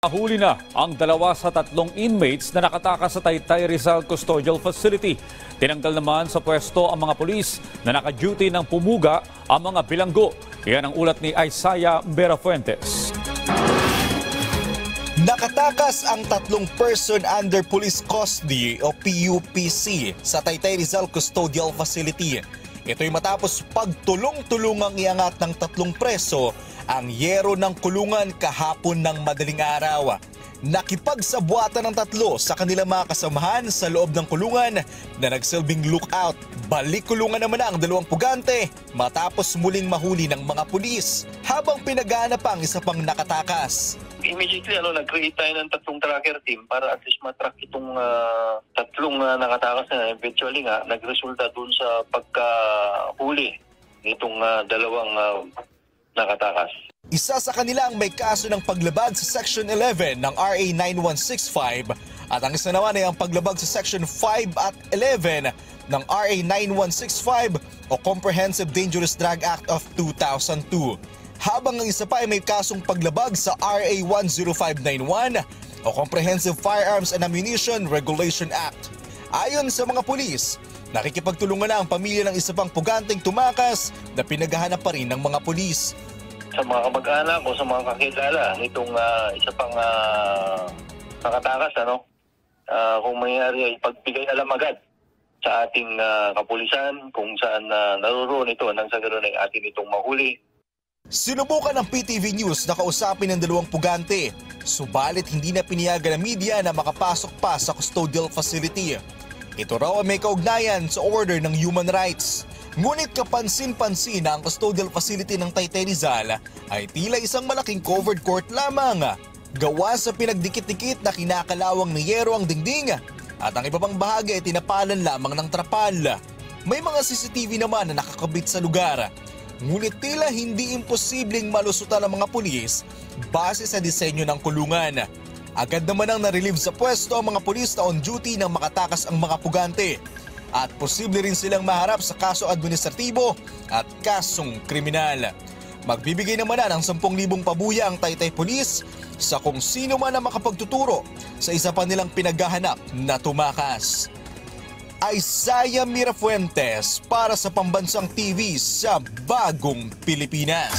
Nahuli na ang 2 sa 3 inmates na nakatakas sa Taytay Rizal Custodial Facility. Tinanggal naman sa pwesto ang mga pulis na naka-duty ng pumuga ang mga bilanggo. Yan ang ulat ni Isaiah Merafuentes. Nakatakas ang 3 person under police custody o PUPC sa Taytay Rizal Custodial Facility. Ito'y matapos pagtulong-tulungang iangat ng 3 preso ang yero ng kulungan kahapon ng madaling araw. Nakipagsabwatan ng 3 sa kanilang mga kasamahan sa loob ng kulungan na nagsilbing lookout. Balik kulungan naman ang 2 pugante matapos muling mahuli ng mga pulis habang pinaghahanap ang isa pang nakatakas. Immediately, nag-create tayo ng 3 tracker team para at least matrack itong 3 nakatakas na. Eventually nga, nagresulta dun sa pagkahuli nitong 2 nakatakas. Isa sa kanila ang may kaso ng paglabag sa Section 11 ng RA 9165 at ang isa naman ay ang paglabag sa Section 5 at 11 ng RA 9165 o Comprehensive Dangerous Drug Act of 2002. Habang ang isa pa ay may kasong paglabag sa RA 10591 o Comprehensive Firearms and Ammunition Regulation Act. Ayon sa mga pulis, nakikipagtulungan na ang pamilya ng isa pang puganteng tumakas na pinaghahanap pa rin ng mga pulis. Sa mga kamag-anak o sa mga kakilala nitong isa pang nakatakas, kung mayroon ay pagbigay alam agad sa ating kapulisan kung saan naroon ito nang sa ganoon ay atin itong mahuli. Sinubukan ng PTV News na kausapin ng 2 pugante, subalit hindi na piniyagan ng media na makapasok pa sa custodial facility. Ito raw ay may kaugnayan sa order ng human rights. Ngunit kapansin-pansin na ang custodial facility ng Taytay Rizal ay tila isang malaking covered court lamang. Gawa sa pinagdikit-dikit na kinakalawang ni yero ang dingding at ang iba pang bahagi ay tinapalan lamang ng trapal. May mga CCTV naman na nakakabit sa lugar. Ngunit tila hindi imposibleng malusutan ng mga pulis base sa disenyo ng kulungan. Agad naman ang narelieve sa pwesto ang mga pulis na on duty nang makatakas ang mga pugante. At posible rin silang maharap sa kaso administratibo at kasong kriminal. Magbibigay naman na ng 10,000 pabuya ang Taytay Police sa kung sino man ang makapagtuturo sa isa pa nilang pinaghahanap na tumakas. Isaiah Merafuentes para sa Pambansang TV sa Bagong Pilipinas.